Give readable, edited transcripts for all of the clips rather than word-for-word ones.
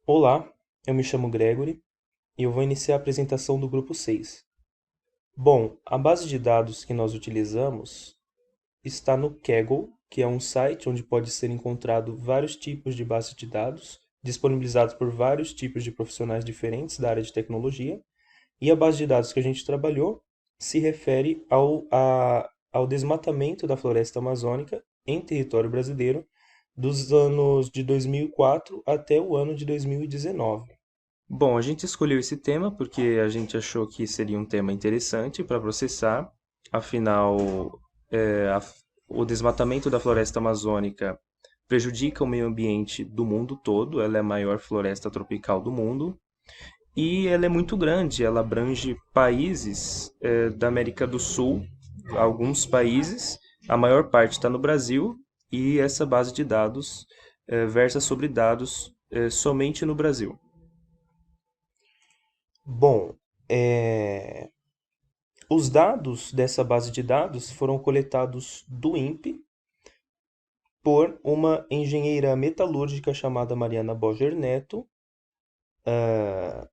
Olá, eu me chamo Gregory e eu vou iniciar a apresentação do grupo 6. Bom, a base de dados que nós utilizamos está no Kaggle, que é um site onde pode ser encontrado vários tipos de bases de dados, disponibilizados por vários tipos de profissionais diferentes da área de tecnologia. E a base de dados que a gente trabalhou se refere ao desmatamento da floresta amazônica em território brasileiro dos anos de 2004 até o ano de 2019. Bom, a gente escolheu esse tema porque a gente achou que seria um tema interessante para processar. Afinal, o desmatamento da floresta amazônica prejudica o meio ambiente do mundo todo. Ela é a maior floresta tropical do mundo e ela é muito grande. Ela abrange países, da América do Sul, alguns países. A maior parte está no Brasil e essa base de dados versa sobre dados somente no Brasil. Bom, é, os dados dessa base de dados foram coletados do INPE por uma engenheira metalúrgica chamada Mariana Boger Neto, a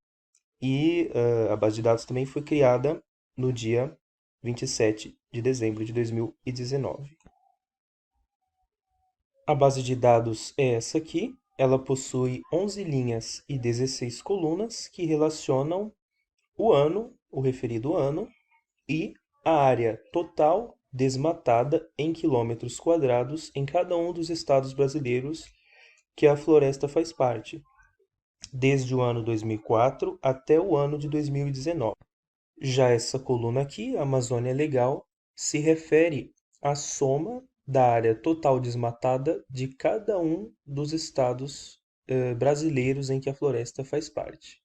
base de dados também foi criada no dia 27 de dezembro de 2019. A base de dados é essa aqui. Ela possui 11 linhas e 16 colunas que relacionam o ano, o referido ano, e a área total desmatada em quilômetros quadrados em cada um dos estados brasileiros que a floresta faz parte, desde o ano 2004 até o ano de 2019. Já essa coluna aqui, Amazônia Legal, se refere à soma da área total desmatada de cada um dos estados brasileiros em que a floresta faz parte.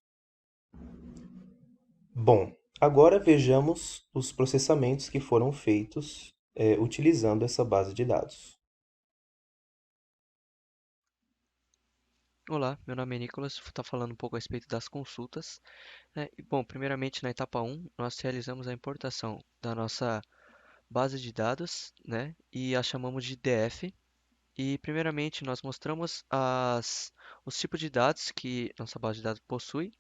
Bom, agora vejamos os processamentos que foram feitos utilizando essa base de dados. Olá, meu nome é Nicolas, vou estar falando um pouco a respeito das consultas, né? Bom, primeiramente na etapa um, nós realizamos a importação da nossa base de dados, né? E a chamamos de DF. E primeiramente nós mostramos os tipos de dados que nossa base de dados possui,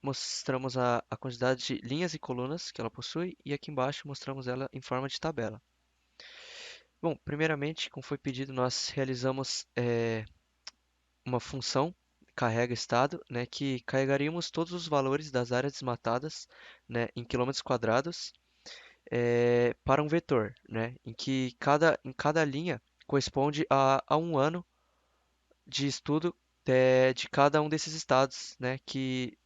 mostramos a quantidade de linhas e colunas que ela possui, e aqui embaixo mostramos ela em forma de tabela. Bom, primeiramente, como foi pedido, nós realizamos uma função carrega estado, né, que carregaríamos todos os valores das áreas desmatadas, né, em quilômetros quadrados, para um vetor, né, em que em cada linha corresponde a um ano de estudo de cada um desses estados, né, que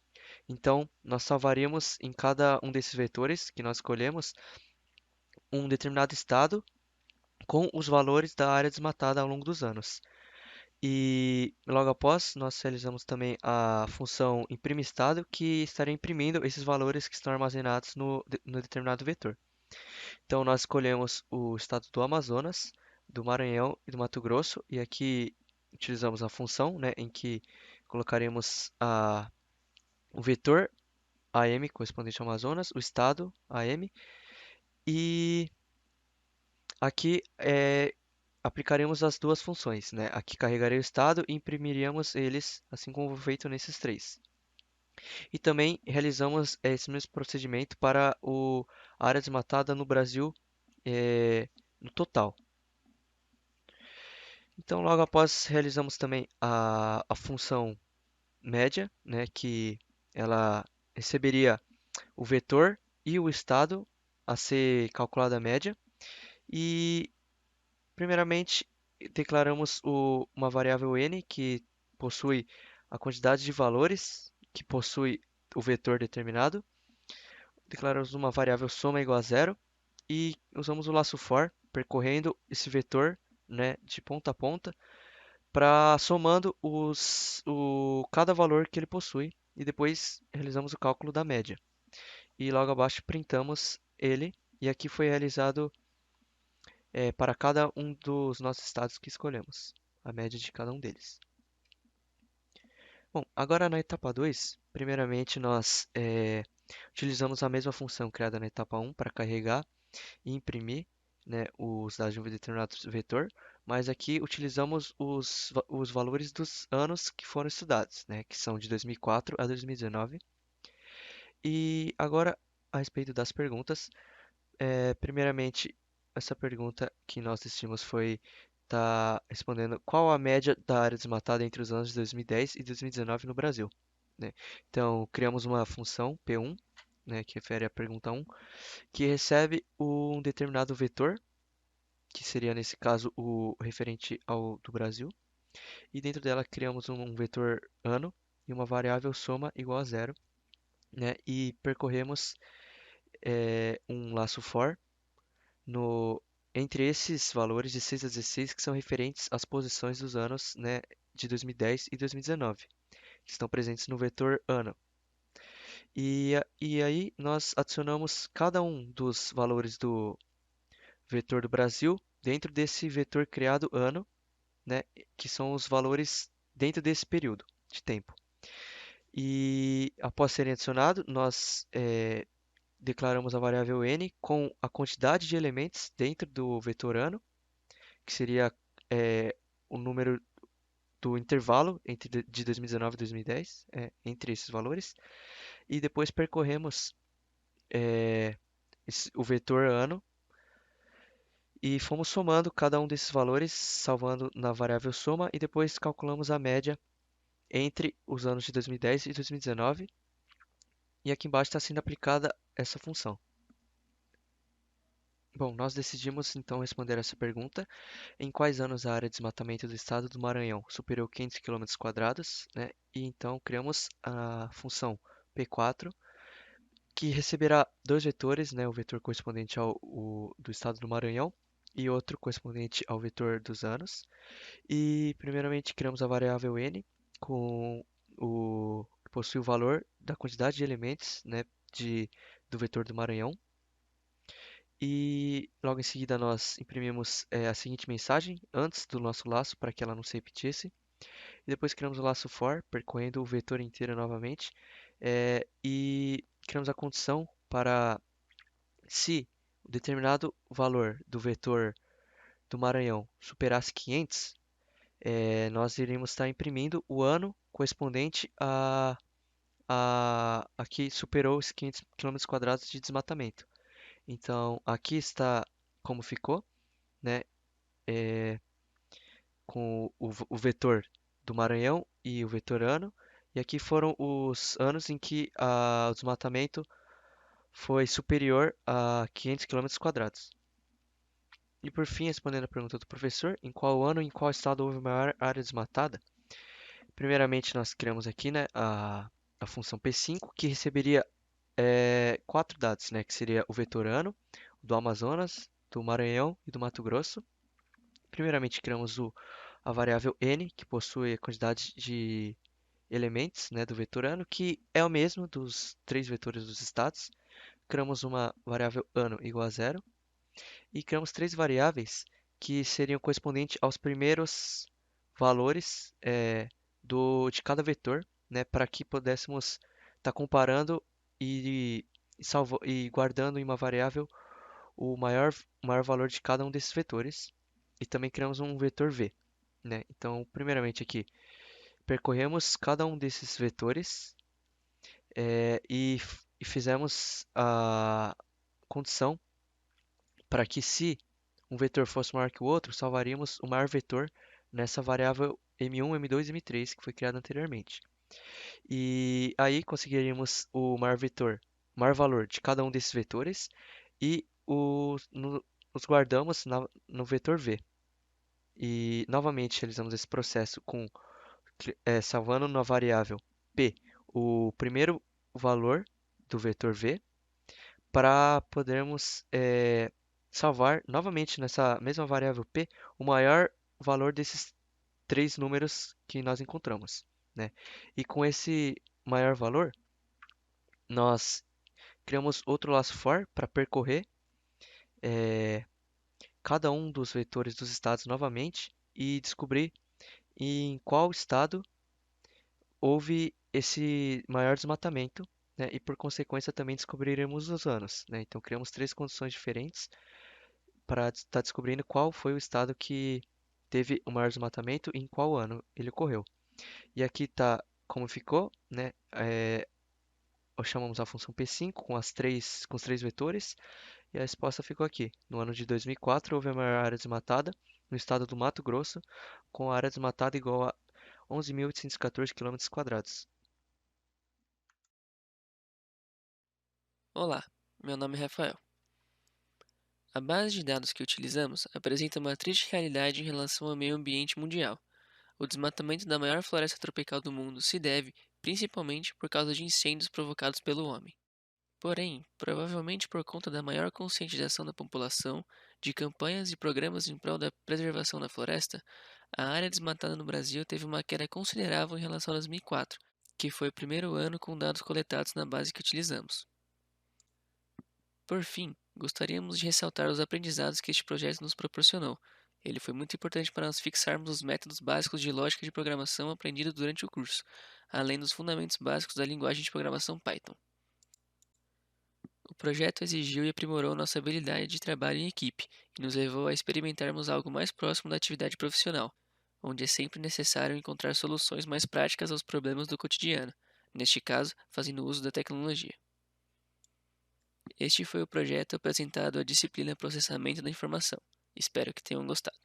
então nós salvaríamos em cada um desses vetores que nós escolhemos um determinado estado com os valores da área desmatada ao longo dos anos. E logo após, nós realizamos também a função imprime estado, que estaria imprimindo esses valores que estão armazenados no determinado vetor. Então, nós escolhemos o estado do Amazonas, do Maranhão e do Mato Grosso, e aqui utilizamos a função, né, em que colocaremos o vetor AM correspondente ao Amazonas, o estado AM, e aqui aplicaremos as duas funções, né? Aqui carregarei o estado e imprimiríamos eles, assim como feito nesses três. E também realizamos esse mesmo procedimento para a área desmatada no Brasil no total. Então, logo após, realizamos também a função média, né? Que ela receberia o vetor e o estado a ser calculada a média. E primeiramente, declaramos uma variável n que possui a quantidade de valores que possui o vetor determinado. Declaramos uma variável soma igual a zero e usamos o laço for percorrendo esse vetor, né, de ponta a ponta para somando cada valor que ele possui e depois realizamos o cálculo da média. E logo abaixo printamos ele e aqui foi realizado para cada um dos nossos estados que escolhemos, a média de cada um deles. Bom, agora na etapa 2, primeiramente nós utilizamos a mesma função criada na etapa um para carregar e imprimir, né, os dados de um determinado vetor, mas aqui utilizamos os valores dos anos que foram estudados, né, que são de 2004 a 2019. E agora, a respeito das perguntas, primeiramente, essa pergunta que nós decidimos foi tá respondendo qual a média da área desmatada entre os anos de 2010 e 2019 no Brasil, né? Então, criamos uma função P1, né, que refere à pergunta 1, que recebe um determinado vetor, que seria nesse caso o referente ao do Brasil, e dentro dela criamos um vetor ano e uma variável soma igual a zero, né? E percorremos um laço for no, entre esses valores de 6 a 16 que são referentes às posições dos anos, né, de 2010 e 2019, que estão presentes no vetor ano. E aí nós adicionamos cada um dos valores do vetor do Brasil dentro desse vetor criado ano, né, que são os valores dentro desse período de tempo. E após serem adicionados, nós declaramos a variável n com a quantidade de elementos dentro do vetor ano, que seria o número do intervalo de 2019 e 2010, entre esses valores, e depois percorremos o vetor ano e fomos somando cada um desses valores, salvando na variável soma, e depois calculamos a média entre os anos de 2010 e 2019, e aqui embaixo está sendo aplicada essa função. Bom, nós decidimos então responder essa pergunta: em quais anos a área de desmatamento do estado do Maranhão superou 500 km², né? E então criamos a função P4, que receberá dois vetores, né? O vetor correspondente do estado do Maranhão e outro correspondente ao vetor dos anos. E primeiramente criamos a variável n com que possui o valor da quantidade de elementos, né, do vetor do Maranhão. E logo em seguida nós imprimimos a seguinte mensagem antes do nosso laço para que ela não se repetisse. E depois criamos o laço for, percorrendo o vetor inteiro novamente. E criamos a condição para se o determinado valor do vetor do Maranhão superasse 500, nós iríamos estar imprimindo o ano correspondente a que superou os 500 km² de desmatamento. Então, aqui está como ficou, né? Com o vetor do Maranhão e o vetor ano. E aqui foram os anos em que o desmatamento foi superior a 500 km². E por fim, respondendo a pergunta do professor, em qual ano e em qual estado houve maior área desmatada? Primeiramente, nós criamos aqui, né, a função P5, que receberia quatro dados, né, que seria o vetor ano, do Amazonas, do Maranhão e do Mato Grosso. Primeiramente, criamos a variável n, que possui a quantidade de elementos, né, do vetor ano, que é o mesmo dos três vetores dos estados. Criamos uma variável ano igual a zero e criamos três variáveis que seriam correspondentes aos primeiros valores de cada vetor, né, para que pudéssemos estar comparando e, e guardando em uma variável o maior valor de cada um desses vetores. E também criamos um vetor v, né? Então, primeiramente aqui, percorremos cada um desses vetores e fizemos a condição para que se um vetor fosse maior que o outro, salvaríamos o maior vetor nessa variável m1, m2 e m3 que foi criada anteriormente. E aí conseguiríamos o maior vetor, o maior valor de cada um desses vetores e os guardamos no vetor v. E novamente realizamos esse processo salvando na variável p o primeiro valor do vetor v para podermos salvar novamente nessa mesma variável p o maior valor desses três números que nós encontramos, né? E com esse maior valor, nós criamos outro laço for para percorrer cada um dos vetores dos estados novamente e descobrir em qual estado houve esse maior desmatamento, né? E por consequência também descobriremos os anos, né? Então criamos três condições diferentes para estar descobrindo qual foi o estado que teve o maior desmatamento e em qual ano ele ocorreu. E aqui está como ficou, né? Nós chamamos a função P5 com os três vetores, e a resposta ficou aqui. No ano de 2004, houve a maior área desmatada no estado do Mato Grosso, com a área desmatada igual a 11.814 km². Olá, meu nome é Rafael. A base de dados que utilizamos apresenta uma triste realidade em relação ao meio ambiente mundial. O desmatamento da maior floresta tropical do mundo se deve, principalmente, por causa de incêndios provocados pelo homem. Porém, provavelmente por conta da maior conscientização da população, de campanhas e programas em prol da preservação da floresta, a área desmatada no Brasil teve uma queda considerável em relação a 2004, que foi o primeiro ano com dados coletados na base que utilizamos. Por fim, gostaríamos de ressaltar os aprendizados que este projeto nos proporcionou. Ele foi muito importante para nós fixarmos os métodos básicos de lógica de programação aprendidos durante o curso, além dos fundamentos básicos da linguagem de programação Python. O projeto exigiu e aprimorou nossa habilidade de trabalho em equipe e nos levou a experimentarmos algo mais próximo da atividade profissional, onde é sempre necessário encontrar soluções mais práticas aos problemas do cotidiano, neste caso, fazendo uso da tecnologia. Este foi o projeto apresentado à disciplina Processamento da Informação. Espero que tenham gostado.